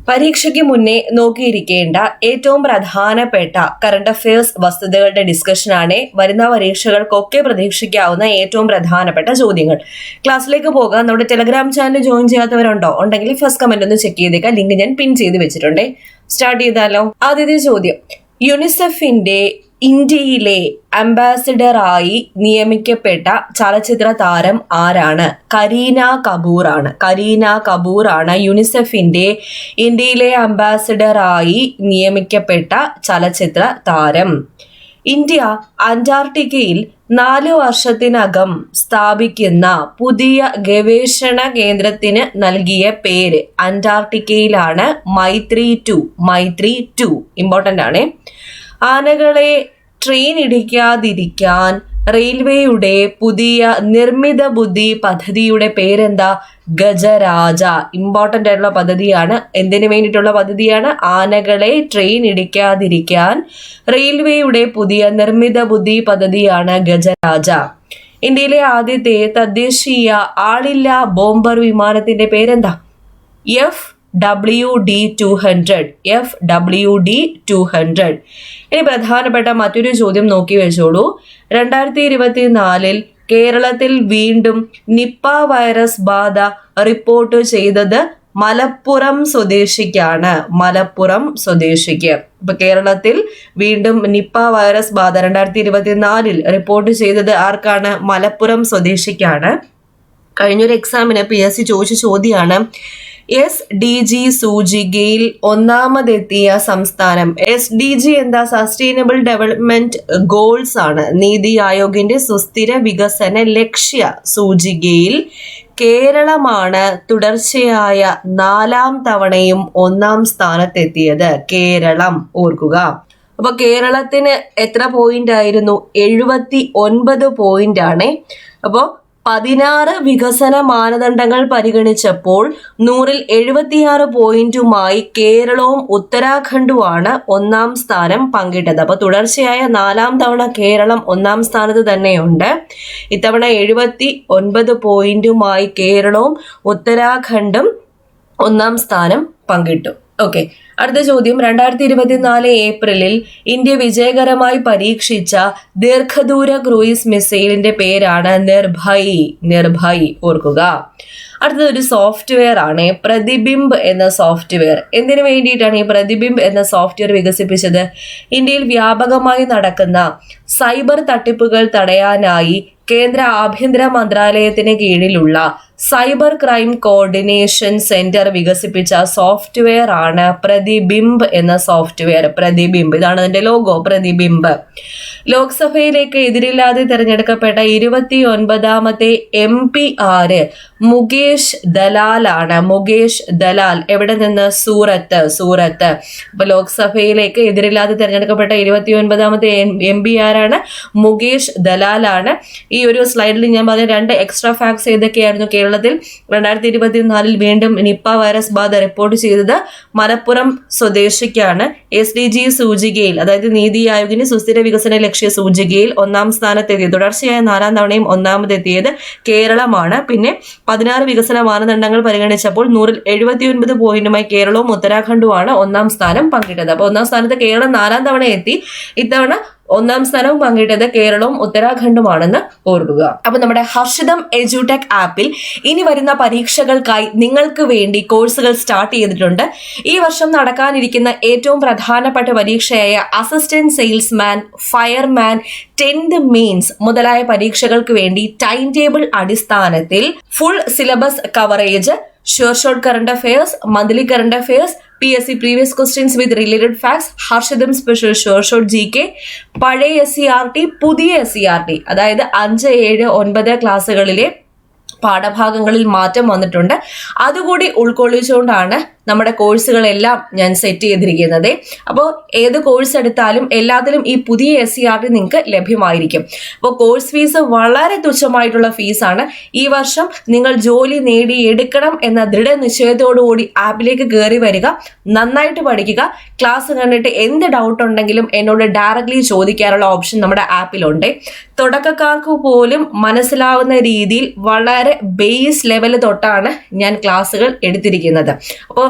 പരീക്ഷയ്ക്ക് മുന്നേ നോക്കിയിരിക്കേണ്ട ഏറ്റവും പ്രധാനപ്പെട്ട കറണ്ട് അഫയേഴ്സ് വസ്തുതകളുടെ ഡിസ്കഷനാണ് വരുന്ന പരീക്ഷകൾക്കൊക്കെ പ്രതീക്ഷിക്കാവുന്ന ഏറ്റവും പ്രധാനപ്പെട്ട ചോദ്യങ്ങൾ. ക്ലാസ്സിലേക്ക് പോകാം. നമ്മുടെ ടെലഗ്രാം ചാനൽ ജോയിൻ ചെയ്യാത്തവരുണ്ടോ? ഉണ്ടെങ്കിൽ ഫസ്റ്റ് കമന്റ് ഒന്ന് ചെക്ക് ചെയ്തേക്കാം. ലിങ്ക് ഞാൻ പിൻ ചെയ്ത് വെച്ചിട്ടുണ്ട്. സ്റ്റാർട്ട് ചെയ്താലോ? ആദ്യത്തെ ചോദ്യം, യുനിസെഫിന്റെ ഇന്ത്യയിലെ അംബാസിഡറായി നിയമിക്കപ്പെട്ട ചലച്ചിത്ര താരം ആരാണ്? കരീന കപൂർ ആണ് യുനിസെഫിന്റെ ഇന്ത്യയിലെ അംബാസിഡറായി നിയമിക്കപ്പെട്ട ചലച്ചിത്ര താരം. ഇന്ത്യ അന്റാർട്ടിക്കയിൽ 4 വർഷത്തിനകം സ്ഥാപിക്കുന്ന പുതിയ ഗവേഷണ കേന്ദ്രത്തിന് നൽകിയ പേര് അന്റാർട്ടിക്കയിലാണ് മൈത്രി 2. ഇമ്പോർട്ടന്റ് ആണ്. ആനകളെ ട്രെയിൻ ഇടിക്കാതിരിക്കാൻ റെയിൽവേയുടെ പുതിയ നിർമ്മിത ബുദ്ധി പദ്ധതിയുടെ പേരെന്താ? ഗജരാജ. ഇമ്പോർട്ടന്റ് ആയിട്ടുള്ള പദ്ധതിയാണ്. എന്തിനു വേണ്ടിയിട്ടുള്ള പദ്ധതിയാണ്? ആനകളെ ട്രെയിൻ ഇടിക്കാതിരിക്കാൻ റെയിൽവേയുടെ പുതിയ നിർമ്മിത ബുദ്ധി പദ്ധതിയാണ് ഗജരാജ. ഇന്ത്യയിലെ ആദ്യത്തെ തദ്ദേശീയ ആളില്ല ബോംബർ വിമാനത്തിന്റെ പേരെന്താ? FWD-200. ഇനി പ്രധാനപ്പെട്ട മറ്റൊരു ചോദ്യം നോക്കി വെച്ചോളൂ. 2024 കേരളത്തിൽ വീണ്ടും നിപ്പ വൈറസ് ബാധ റിപ്പോർട്ട് ചെയ്തത് മലപ്പുറം സ്വദേശിക്കാണ്. ഇപ്പൊ കേരളത്തിൽ വീണ്ടും നിപ്പ വൈറസ് ബാധ 2024 റിപ്പോർട്ട് ചെയ്തത് ആർക്കാണ്? മലപ്പുറം സ്വദേശിക്കാണ്. കഴിഞ്ഞൊരു എക്സാമിന് PSC ചോദിച്ച ചോദ്യമാണ്, SDG സൂചികയിൽ ഒന്നാമതെത്തിയ സംസ്ഥാനം. SDG എന്താ? സസ്റ്റൈനബിൾ ഡെവലപ്മെന്റ് ഗോൾസ് ആണ്. നീതി ആയോഗിന്റെ സുസ്ഥിര വികസന ലക്ഷ്യ സൂചികയിൽ കേരളമാണ് തുടർച്ചയായ 4ാം തവണയും 1ാം സ്ഥാനത്തെത്തിയത്. കേരളം ഓർക്കുക. അപ്പൊ കേരളത്തിന് എത്ര പോയിന്റ് ആയിരുന്നു? 79 പോയിന്റ് ആണ്. അപ്പോ 16 വികസന മാനദണ്ഡങ്ങൾ പരിഗണിച്ചപ്പോൾ 100ൽ 76 പോയിന്റുമായി കേരളവും ഉത്തരാഖണ്ഡുമാണ് 1ാം സ്ഥാനം പങ്കിട്ടത്. അപ്പൊ തുടർച്ചയായ 4ാം തവണ കേരളം 1ാം സ്ഥാനത്ത് തന്നെയുണ്ട്. ഇത്തവണ 79 പോയിന്റുമായി കേരളവും ഉത്തരാഖണ്ഡും 1ാം സ്ഥാനം പങ്കിട്ടു. ഓക്കെ, അടുത്ത ചോദ്യം, 2024 ഏപ്രിലിൽ ഇന്ത്യ വിജയകരമായി പരീക്ഷിച്ച ദീർഘദൂര ക്രൂയിസ് മിസൈലിന്റെ പേരാണ് നിർഭയ്. ഓർക്കുക. അടുത്തത് ഒരു സോഫ്റ്റ്വെയർ ആണ്, പ്രതിബിംബ് എന്ന സോഫ്റ്റ്വെയർ. എന്തിനു വേണ്ടിയിട്ടാണ് ഈ പ്രതിബിംബ് എന്ന സോഫ്റ്റ്വെയർ വികസിപ്പിച്ചത്? ഇന്ത്യയിൽ വ്യാപകമായി നടക്കുന്ന സൈബർ തട്ടിപ്പുകൾ തടയാനായി കേന്ദ്ര ആഭ്യന്തര മന്ത്രാലയത്തിന് കീഴിലുള്ള സൈബർ ക്രൈം കോർഡിനേഷൻ സെന്റർ വികസിപ്പിച്ച സോഫ്റ്റ്വെയർ ആണ് പ്രതിബിംബ് എന്ന സോഫ്റ്റ്വെയർ. ഇതാണ് അതിന്റെ ലോഗോ, പ്രതിബിംബ്. ലോക്സഭയിലേക്ക് എതിരില്ലാതെ തെരഞ്ഞെടുക്കപ്പെട്ട 29ാമത്തെ MP ആര്? മുകേഷ് ദലാൽ ആണ്. എവിടെ നിന്ന്? സൂറത്ത്. അപ്പൊ ലോക്സഭയിലേക്ക് എതിരില്ലാതെ തെരഞ്ഞെടുക്കപ്പെട്ട 29ാമത്തെ MP ആരാണ്? മുകേഷ് ദലാൽ ആണ്. ഈ ഒരു സ്ലൈഡിൽ ഞാൻ പറഞ്ഞ 2 എക്സ്ട്രാ ഫാക്ട്സ് ഏതൊക്കെയായിരുന്നു? കേരളത്തിൽ 2024 വീണ്ടും നിപ്പ വൈറസ് ബാധ റിപ്പോർട്ട് ചെയ്തത് മലപ്പുറം സ്വദേശിക്കാണ്. SDG സൂചികയിൽ, അതായത് നീതി ആയോഗിന്റെ സുസ്ഥിര വികസന ലക്ഷ്യ സൂചികയിൽ 1ാം സ്ഥാനത്തെത്തിയത്, തുടർച്ചയായ 4ാം തവണയും 1ാമതെത്തിയത് കേരളമാണ്. പിന്നെ 16 വികസന മാനദണ്ഡങ്ങൾ പരിഗണിച്ചപ്പോൾ 100ൽ 79 പോയിന്റുമായി കേരളവും ഉത്തരാഖണ്ഡുമാണ് 1ാം സ്ഥാനം പങ്കിട്ടത്. അപ്പൊ 1ാം സ്ഥാനത്ത് കേരളം 4ാം തവണ എത്തി. ഇത്തവണ 1ാം സ്ഥാനവും പങ്കിട്ടത് കേരളവും ഉത്തരാഖണ്ഡുമാണെന്ന് ഓർക്കുക. അപ്പൊ നമ്മുടെ ഹർഷിതം എഡ്യൂടെക് ആപ്പിൽ ഇനി വരുന്ന പരീക്ഷകൾക്കായി നിങ്ങൾക്ക് വേണ്ടി കോഴ്സുകൾ സ്റ്റാർട്ട് ചെയ്തിട്ടുണ്ട്. ഈ വർഷം നടക്കാനിരിക്കുന്ന ഏറ്റവും പ്രധാനപ്പെട്ട പരീക്ഷയായ assistant salesman, fireman, 10th mains മുതലായ പരീക്ഷകൾക്ക് വേണ്ടി ടൈം ടേബിൾ അടിസ്ഥാനത്തിൽ full syllabus coverage, short current affairs, monthly current affairs, PSC previous questions with related facts, Harshitham special short GK, പഴയ SCERT, പുതിയ SCERT, അതായത് 5, 7, 9 ക്ലാസ്സുകളിലെ പാഠഭാഗങ്ങളിൽ മാറ്റം വന്നിട്ടുണ്ട്. അതുകൂടി ഉൾക്കൊള്ളിച്ചുകൊണ്ടാണ് നമ്മുടെ കോഴ്സുകളെല്ലാം ഞാൻ സെറ്റ് ചെയ്തിരിക്കുന്നത്. അപ്പോൾ ഏത് കോഴ്സ് എടുത്താലും എല്ലാത്തിലും ഈ പുതിയ SCERT നിങ്ങൾക്ക് ലഭ്യമായിരിക്കും. അപ്പോൾ കോഴ്സ് ഫീസ് വളരെ തുച്ഛമായിട്ടുള്ള ഫീസാണ്. ഈ വർഷം നിങ്ങൾ ജോലി നേടിയെടുക്കണം എന്ന ദൃഢനിശ്ചയത്തോടുകൂടി ആപ്പിലേക്ക് കയറി വരിക, നന്നായിട്ട് പഠിക്കുക. ക്ലാസ് കണ്ടിട്ട് എന്ത് ഡൗട്ട് ഉണ്ടെങ്കിലും എന്നോട് ഡയറക്റ്റ്ലി ചോദിക്കാനുള്ള ഓപ്ഷൻ നമ്മുടെ ആപ്പിലുണ്ട്. തുടക്കക്കാർക്ക് പോലും മനസ്സിലാവുന്ന രീതിയിൽ വളരെ ബേസ് ലെവൽ തൊട്ടാണ് ഞാൻ ക്ലാസ്സുകൾ എടുത്തിരിക്കുന്നത്. അപ്പോൾ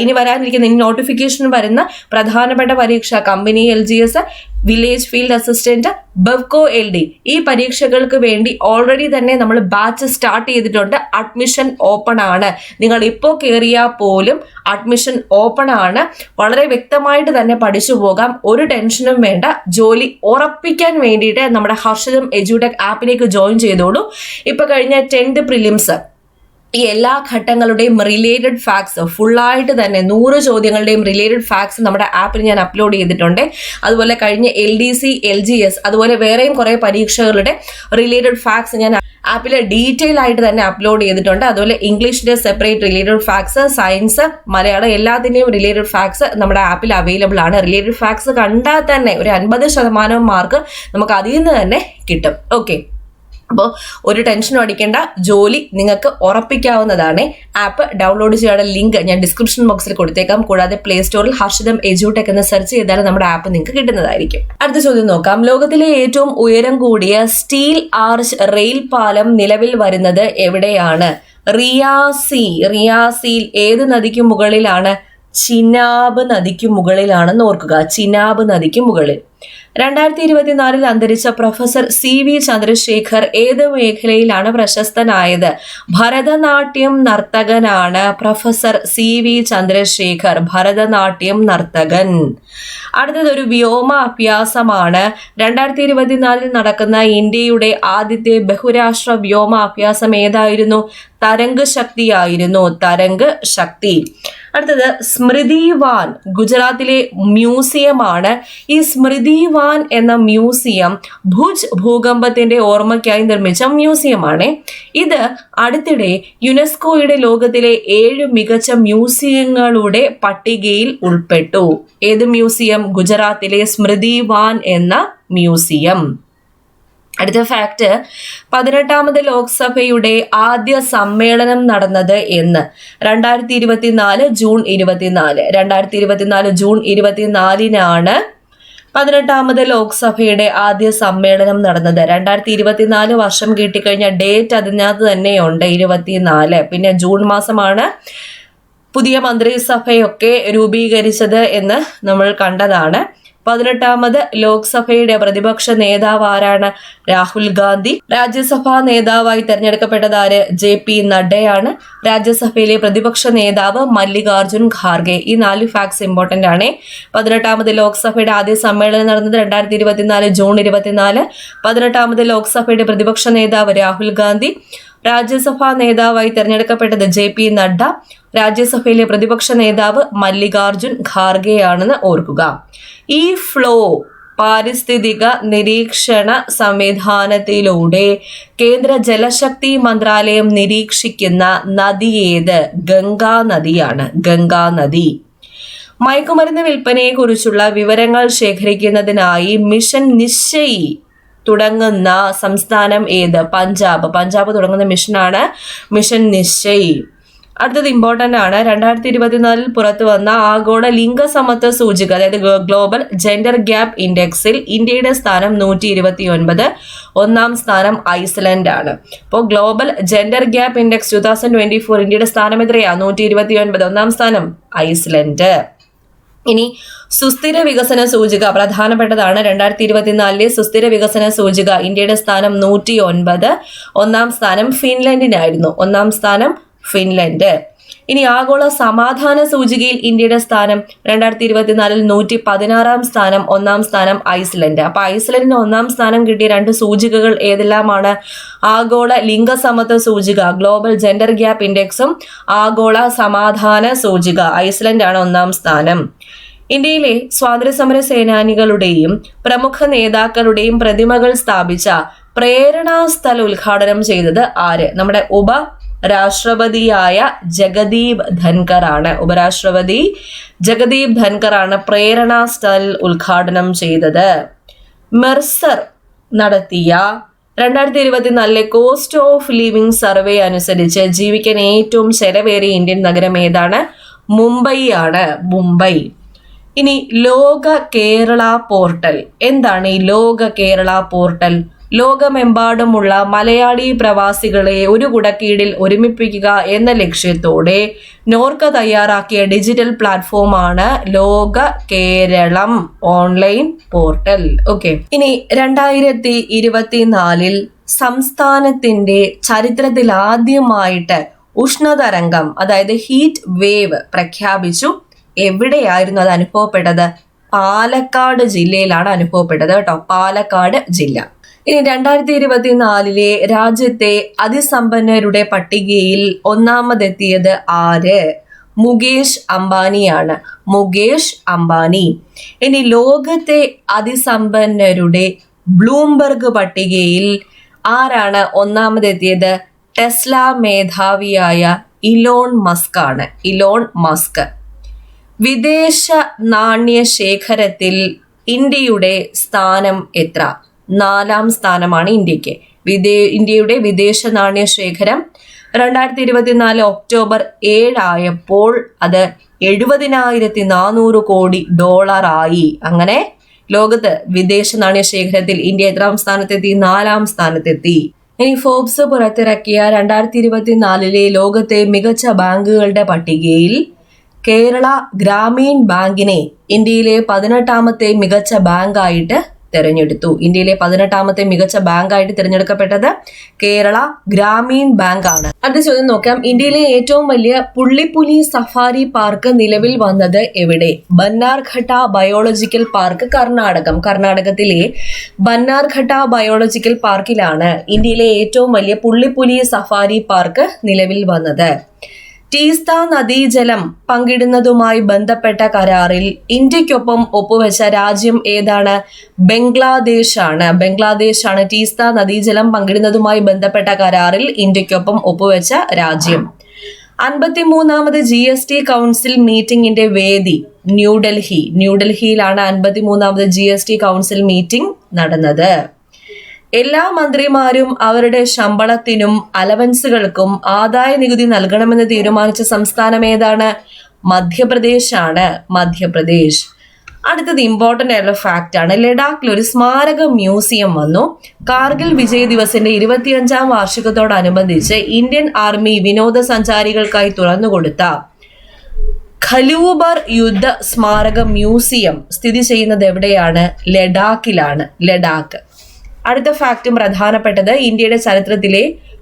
ഇനി വരാനിരിക്കുന്ന നോട്ടിഫിക്കേഷൻ വരുന്ന പ്രധാനപ്പെട്ട പരീക്ഷ company LGS, village field assistant, Bevco LD ഈ പരീക്ഷകൾക്ക് വേണ്ടി ഓൾറെഡി തന്നെ നമ്മൾ ബാച്ച് സ്റ്റാർട്ട് ചെയ്തിട്ടുണ്ട്. അഡ്മിഷൻ ഓപ്പൺ ആണ്. നിങ്ങൾ ഇപ്പോൾ കയറിയാൽ പോലും അഡ്മിഷൻ ഓപ്പൺ ആണ്. വളരെ വ്യക്തമായിട്ട് തന്നെ പഠിച്ചു പോകാം. ഒരു ടെൻഷനും വേണ്ട. ജോലി ഉറപ്പിക്കാൻ വേണ്ടിയിട്ട് നമ്മുടെ ഹർഷിതം എഡ്യൂടെക് ആപ്പിലേക്ക് ജോയിൻ ചെയ്തോളൂ. ഇപ്പൊ കഴിഞ്ഞ 10th പ്രിലിംസ് ഈ എല്ലാ ഘട്ടങ്ങളുടെയും റിലേറ്റഡ് ഫാക്ട്സ് ഫുള്ളായിട്ട് തന്നെ 100 ചോദ്യങ്ങളുടെയും റിലേറ്റഡ് ഫാക്ട്സ് നമ്മുടെ ആപ്പിൽ ഞാൻ അപ്ലോഡ് ചെയ്തിട്ടുണ്ട്. അതുപോലെ കഴിഞ്ഞ LDC, LGS അതുപോലെ വേറെയും കുറെ പരീക്ഷകളുടെ റിലേറ്റഡ് ഫാക്ട്സ് ഞാൻ ആപ്പിൽ ഡീറ്റെയിൽ ആയിട്ട് തന്നെ അപ്ലോഡ് ചെയ്തിട്ടുണ്ട്. അതുപോലെ ഇംഗ്ലീഷിന്റെ separate related facts, science, Malayalam എല്ലാത്തിന്റെയും റിലേറ്റഡ് ഫാക്ട്സ് നമ്മുടെ ആപ്പിൽ അവൈലബിൾ ആണ്. റിലേറ്റഡ് ഫാക്ട്സ് കണ്ടാൽ തന്നെ ഒരു 50% മാർക്ക് നമുക്ക് അതിൽ നിന്ന് തന്നെ കിട്ടും. ഓക്കെ, അപ്പോൾ ഒരു ടെൻഷനും അടിക്കേണ്ട. ജോലി നിങ്ങൾക്ക് ഉറപ്പിക്കാവുന്നതാണ്. ആപ്പ് ഡൗൺലോഡ് ചെയ്യാനുള്ള ലിങ്ക് ഞാൻ ഡിസ്ക്രിപ്ഷൻ ബോക്സിൽ കൊടുത്തേക്കാം. കൂടാതെ പ്ലേ സ്റ്റോറിൽ ഹർഷിതം എഡ്യൂടെക് എന്ന് സെർച്ച് ചെയ്താൽ നമ്മുടെ ആപ്പ് നിങ്ങൾക്ക് കിട്ടുന്നതായിരിക്കും. അടുത്ത ചോദ്യം നോക്കാം. ലോകത്തിലെ ഏറ്റവും ഉയരം കൂടിയ സ്റ്റീൽ ആർച്ച് റെയിൽ പാലം നിലവിൽ വരുന്നത് എവിടെയാണ്? റിയാസിയിൽ ഏത് നദിക്ക് മുകളിലാണ്? ചിനാബ് നദിക്ക് മുകളിലാണെന്ന് ഓർക്കുക. ചിനാബ് നദിക്ക് മുകളിൽ. 2024 അന്തരിച്ച പ്രൊഫസർ CV ചന്ദ്രശേഖർ ഏത് മേഖലയിലാണ് പ്രശസ്തനായത്? ഭരതനാട്യം നർത്തകനാണ് പ്രൊഫസർ CV ചന്ദ്രശേഖർ, ഭരതനാട്യം നർത്തകൻ. അടുത്തത് ഒരു വ്യോമ അഭ്യാസമാണ്. 2024 നടക്കുന്ന ഇന്ത്യയുടെ ആദ്യത്തെ ബഹുരാഷ്ട്ര വ്യോമ അഭ്യാസം ഏതായിരുന്നു? തരംഗ് ശക്തി ആയിരുന്നു. തരംഗ് ശക്തി. അടുത്തത് സ്മൃതിവാൻ ഗുജറാത്തിലെ മ്യൂസിയമാണ്. ഈ സ്മൃതിവാൻ എന്ന മ്യൂസിയം ഭുജ് ഭൂകമ്പത്തിന്റെ ഓർമ്മയ്ക്കായി നിർമ്മിച്ച മ്യൂസിയമാണ്. ഇത് അടുത്തിടെ യുനെസ്കോയുടെ ലോകത്തിലെ 7 മികച്ച മ്യൂസിയങ്ങളുടെ പട്ടികയിൽ ഉൾപ്പെട്ടു. ഏത് മ്യൂസിയം? ഗുജറാത്തിലെ സ്മൃതിവാൻ എന്ന മ്യൂസിയം. അടുത്ത ഫാക്ട്, 18ാമത് ലോക്സഭയുടെ ആദ്യ സമ്മേളനം നടന്നത് എന്ന്? 2024 ജൂൺ 24. 2024 ജൂൺ 24 18ാമത് ലോക്സഭയുടെ ആദ്യ സമ്മേളനം നടന്നത്. 2024 വർഷം കിട്ടിക്കഴിഞ്ഞ ഡേറ്റ് അതിനകത്ത് തന്നെയുണ്ട്, 24. പിന്നെ ജൂൺ മാസമാണ് പുതിയ മന്ത്രിസഭയൊക്കെ രൂപീകരിച്ചത് എന്ന് നമ്മൾ കണ്ടതാണ്. 18ാമത് ലോക്സഭയുടെ പ്രതിപക്ഷ നേതാവ് ആരാണ്? രാഹുൽ ഗാന്ധി. രാജ്യസഭാ നേതാവായി തെരഞ്ഞെടുക്കപ്പെട്ടത് ആര്? JP നഡ്ഡയാണ്. രാജ്യസഭയിലെ പ്രതിപക്ഷ നേതാവ് മല്ലികാർജുൻ ഖാർഗെ. ഈ 4 ഫാക്ട്സ് ഇമ്പോർട്ടന്റ് ആണ്. 18ാമത് ലോക്സഭയുടെ ആദ്യ സമ്മേളനം നടന്നത് 2024 ജൂൺ 24. 18ാമത് ലോക്സഭയുടെ പ്രതിപക്ഷ നേതാവ് രാഹുൽ ഗാന്ധി. രാജ്യസഭാ നേതാവായി തെരഞ്ഞെടുക്കപ്പെട്ടത് JP നഡ്ഡ. രാജ്യസഭയിലെ പ്രതിപക്ഷ നേതാവ് മല്ലികാർജുൻ ഖാർഗെയാണെന്ന് ഓർക്കുക. ഈ ഫ്ലോ പാരിസ്ഥിതിക നിരീക്ഷണ സംവിധാനത്തിലൂടെ കേന്ദ്ര ജലശക്തി മന്ത്രാലയം നിരീക്ഷിക്കുന്ന നദി ഏത്? ഗംഗാ നദിയാണ്. ഗംഗാ നദി. മയക്കുമരുന്ന് വിൽപ്പനയെ കുറിച്ചുള്ള വിവരങ്ങൾ ശേഖരിക്കുന്നതിനായി മിഷൻ നിശ്ചയി തുടങ്ങുന്ന സംസ്ഥാനം ഏത്? പഞ്ചാബ്. പഞ്ചാബ് തുടങ്ങുന്ന മിഷനാണ് മിഷൻ നിശ്ചയ്. അടുത്തത് ഇമ്പോർട്ടന്റ് ആണ്. 2024 പുറത്തു വന്ന ആഗോള ലിംഗസമത്വ സൂചിക, അതായത് ഗ്ലോബൽ ജെൻഡർ ഗ്യാപ്പ് ഇൻഡെക്സിൽ ഇന്ത്യയുടെ സ്ഥാനം 129. 1ാം സ്ഥാനം ഐസ്ലൻഡ് ആണ്. അപ്പോൾ ഗ്ലോബൽ ജെൻഡർ ഗ്യാപ്പ് ഇൻഡെക്സ് 2024 ഇന്ത്യയുടെ സ്ഥാനം എത്രയാ? 129. 1ാം സ്ഥാനം ഐസ്ലൻഡ്. ഇനി സുസ്ഥിര വികസന സൂചിക പ്രധാനപ്പെട്ടതാണ്. 2024 സുസ്ഥിര വികസന സൂചിക ഇന്ത്യയുടെ സ്ഥാനം 109. 1ാം സ്ഥാനം ഫിൻലൻഡിനായിരുന്നു. 1ാം സ്ഥാനം ഫിൻലൻഡ്. ഇനി ആഗോള സമാധാന സൂചികയിൽ ഇന്ത്യയുടെ സ്ഥാനം 2024 116ാം സ്ഥാനം. 1ാം സ്ഥാനം ഐസ്ലൻഡ്. അപ്പൊ ഐസ്ലൻഡിന് 1ാം സ്ഥാനം കിട്ടിയ 2 സൂചികകൾ ഏതെല്ലാമാണ്? ആഗോള ലിംഗസമത്വ സൂചിക ഗ്ലോബൽ ജെൻഡർ ഗ്യാപ്പ് ഇൻഡെക്സും ആഗോള സമാധാന സൂചിക. ഐസ്ലൻഡ് ആണ് 1ാം സ്ഥാനം. ഇന്ത്യയിലെ സ്വാതന്ത്ര്യസമര സേനാനികളുടെയും പ്രമുഖ നേതാക്കളുടെയും പ്രതിമകൾ സ്ഥാപിച്ച പ്രേരണാ സ്ഥൽ ഉദ്ഘാടനം ചെയ്തത് ആര്? നമ്മുടെ ഉപരാഷ്ട്രപതിയായ ജഗദീപ് ധൻകർ ആണ്. ഉപരാഷ്ട്രപതി ജഗദീപ് ധൻകർ ആണ് പ്രേരണാ സ്ഥൽ ഉദ്ഘാടനം ചെയ്തത്. മെർസർ നടത്തിയ 2024 കോസ്റ്റ് ഓഫ് ലിവിംഗ് സർവേ അനുസരിച്ച് ജീവിക്കാൻ ഏറ്റവും ചെലവേറിയ ഇന്ത്യൻ നഗരം ഏതാണ്? മുംബൈ ആണ്. മുംബൈ. ഇനി ലോക കേരള പോർട്ടൽ എന്താണ്? ഈ ലോക കേരള പോർട്ടൽ ലോകമെമ്പാടുമുള്ള മലയാളി പ്രവാസികളെ ഒരു കുടക്കീഴിൽ ഒരുമിപ്പിക്കുക എന്ന ലക്ഷ്യത്തോടെ നോർക്ക തയ്യാറാക്കിയ ഡിജിറ്റൽ പ്ലാറ്റ്ഫോമാണ് ലോക കേരളം ഓൺലൈൻ പോർട്ടൽ. ഓക്കെ, ഇനി 2024 സംസ്ഥാനത്തിന്റെ ചരിത്രത്തിൽ ആദ്യമായിട്ട് ഉഷ്ണതരംഗം, അതായത് ഹീറ്റ് വേവ് പ്രഖ്യാപിച്ചു. എവിടെയായിരുന്നു അത് അനുഭവപ്പെട്ടത്? പാലക്കാട് ജില്ലയിലാണ് അനുഭവപ്പെട്ടത് കേട്ടോ, പാലക്കാട് ജില്ല. ഇനി 2024 രാജ്യത്തെ അതിസമ്പന്നരുടെ പട്ടികയിൽ ഒന്നാമതെത്തിയത് ആര്? മുകേഷ് അംബാനിയാണ്, മുകേഷ് അംബാനി. ഇനി ലോകത്തെ അതിസമ്പന്നരുടെ ബ്ലൂംബർഗ് പട്ടികയിൽ ആരാണ് ഒന്നാമതെത്തിയത്? ടെസ്ല മേധാവിയായ ഇലോൺ മസ്ക് ആണ്, ഇലോൺ മസ്ക്. വിദേശ നാണ്യ ശേഖരത്തിൽ ഇന്ത്യയുടെ സ്ഥാനം എത്ര? 4ാം സ്ഥാനമാണ് ഇന്ത്യക്ക്. ഇന്ത്യയുടെ വിദേശ നാണ്യ ശേഖരം 2024 ഒക്ടോബർ 7 ആയപ്പോൾ അത് $70,400 കോടി ആയി. അങ്ങനെ ലോകത്ത് വിദേശ നാണ്യ ശേഖരത്തിൽ ഇന്ത്യ എത്രാം സ്ഥാനത്തെത്തി? 4ാം സ്ഥാനത്തെത്തി. ഇനി ഫോബ്സ് പുറത്തിറക്കിയ 2024 ലോകത്തെ മികച്ച ബാങ്കുകളുടെ പട്ടികയിൽ കേരള ഗ്രാമീൺ ബാങ്കിനെ ഇന്ത്യയിലെ 18ാമത്തെ മികച്ച ബാങ്കായിട്ട് തെരഞ്ഞെടുത്തു. ഇന്ത്യയിലെ 18ാമത്തെ മികച്ച ബാങ്കായിട്ട് തിരഞ്ഞെടുക്കപ്പെട്ടത് കേരള ഗ്രാമീൺ ബാങ്ക് ആണ്. അടുത്ത ചോദ്യം നോക്കാം. ഇന്ത്യയിലെ ഏറ്റവും വലിയ പുള്ളിപ്പുലി സഫാരി പാർക്ക് നിലവിൽ വന്നത് എവിടെ? ബന്നാർഘട്ട ബയോളജിക്കൽ പാർക്ക്, കർണാടകം. കർണാടകത്തിലെ ബന്നാർഘട്ട ബയോളജിക്കൽ പാർക്കിലാണ് ഇന്ത്യയിലെ ഏറ്റവും വലിയ പുള്ളിപ്പുലി സഫാരി പാർക്ക് നിലവിൽ വന്നത്. ടീസ്ത നദീജലം പങ്കിടുന്നതുമായി ബന്ധപ്പെട്ട കരാറിൽ ഇന്ത്യക്കൊപ്പം ഒപ്പുവെച്ച രാജ്യം ഏതാണ്? ബംഗ്ലാദേശാണ്. ബംഗ്ലാദേശാണ് ടീസ്ത നദീജലം പങ്കിടുന്നതുമായി ബന്ധപ്പെട്ട കരാറിൽ ഇന്ത്യക്കൊപ്പം ഒപ്പുവെച്ച രാജ്യം. 53ാമത് GST കൗൺസിൽ മീറ്റിംഗിന്റെ വേദി ന്യൂഡൽഹി. ന്യൂഡൽഹിയിലാണ് 53ാമത് GST കൗൺസിൽ മീറ്റിംഗ് നടന്നത്. എല്ലാ മന്ത്രിമാരും അവരുടെ ശമ്പളത്തിനും അലവൻസുകൾക്കും ആദായ നികുതി നൽകണമെന്ന് തീരുമാനിച്ച സംസ്ഥാനം ഏതാണ്? മധ്യപ്രദേശ് ആണ്, മധ്യപ്രദേശ്. അടുത്തത് ഇമ്പോർട്ടന്റ് ആയിട്ടുള്ള ഫാക്റ്റ് ആണ്. ലഡാക്കിൽ ഒരു സ്മാരക മ്യൂസിയം വന്നു. കാർഗിൽ വിജയ് ദിവസിന്റെ 25ാം വാർഷികത്തോടനുബന്ധിച്ച് ഇന്ത്യൻ ആർമി വിനോദസഞ്ചാരികൾക്കായി തുറന്നുകൊടുത്ത ഖലൂബർ യുദ്ധ സ്മാരക മ്യൂസിയം സ്ഥിതി ചെയ്യുന്നത് എവിടെയാണ്? ലഡാക്കിലാണ്, ലഡാക്ക്. അടുത്ത ഫാക്റ്റും പ്രധാനപ്പെട്ടത്. ഇന്ത്യയുടെ ചരിത്രത്തിലെ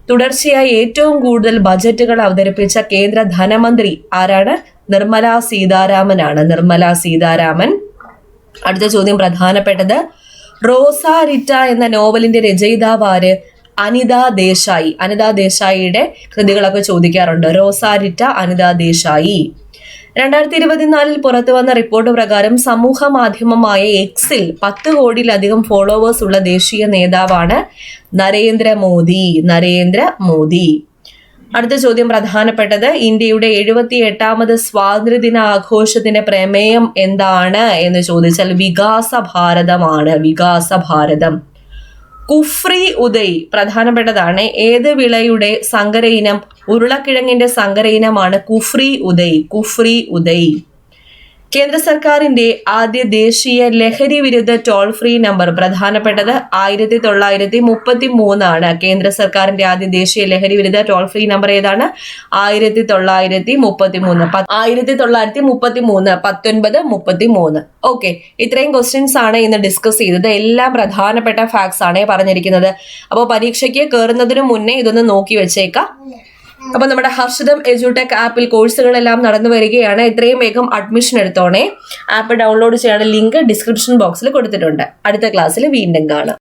തുടർച്ചയായി ഏറ്റവും കൂടുതൽ ബജറ്റുകൾ അവതരിപ്പിച്ച കേന്ദ്ര ധനമന്ത്രി ആരാണ്? നിർമ്മല സീതാരാമനാണ്, നിർമ്മല സീതാരാമൻ. അടുത്ത ചോദ്യം പ്രധാനപ്പെട്ടത്. റോസാരിറ്റ എന്ന നോവലിന്റെ രചയിതാവ് ആര്? അനിത ദേശായി. അനിത ദേശായിയുടെ കൃതികളൊക്കെ ചോദിക്കാറുണ്ട്. റോസാരിറ്റ, അനിത ദേശായി. 2024 പുറത്തു വന്ന റിപ്പോർട്ട് പ്രകാരം സമൂഹ മാധ്യമമായ എക്സിൽ 10 കോടിയിലധികം ഫോളോവേഴ്സ് ഉള്ള ദേശീയ നേതാവാണ് നരേന്ദ്രമോദി. നരേന്ദ്രമോദി. അടുത്ത ചോദ്യം പ്രധാനപ്പെട്ടത്. ഇന്ത്യയുടെ 78ാമത് സ്വാതന്ത്ര്യദിന ആഘോഷത്തിന്റെ പ്രമേയം എന്താണ് എന്ന് ചോദിച്ചാൽ വികാസ ഭാരതമാണ്, വികാസ ഭാരതം. കുഫ്രി ഉദയ് പ്രധാനപ്പെട്ടതാണ്. ഏത് വിളയുടെ സങ്കര ഇനം? ഉരുളക്കിഴങ്ങിന്റെ സങ്കര ഇനമാണ് കുഫ്രി ഉദയ്, കുഫ്രി ഉദയ്. കേന്ദ്ര സർക്കാരിന്റെ ആദ്യ ദേശീയ ലഹരി വിരുദ്ധ ടോൾ ഫ്രീ നമ്പർ പ്രധാനപ്പെട്ടത് 1933 ആണ്. കേന്ദ്ര സർക്കാരിന്റെ ആദ്യ ദേശീയ ലഹരി വിരുദ്ധ ടോൾ ഫ്രീ നമ്പർ ഏതാണ്? 1933 1933. ഓക്കെ, ഇത്രയും ക്വസ്റ്റ്യൻസ് ആണ് ഇന്ന് ഡിസ്കസ് ചെയ്തത്. എല്ലാം പ്രധാനപ്പെട്ട ഫാക്ട്സ് ആണ് പറഞ്ഞിരിക്കുന്നത്. അപ്പോൾ പരീക്ഷയ്ക്ക് കയറുന്നതിന് മുന്നേ ഇതൊന്ന് നോക്കി വെച്ചേക്കാം. അപ്പൊ നമ്മുടെ ഹർഷിതം എഡ്യൂടെക് ആപ്പിൽ കോഴ്സുകളെല്ലാം നടന്നു വരികയാണ്. എത്രയും വേഗം അഡ്മിഷൻ എടുത്തോണേ. ആപ്പ് ഡൗൺലോഡ് ചെയ്യാനുള്ള ലിങ്ക് ഡിസ്ക്രിപ്ഷൻ ബോക്സിൽ കൊടുത്തിട്ടുണ്ട്. അടുത്ത ക്ലാസ്സിൽ വീണ്ടും കാണാം.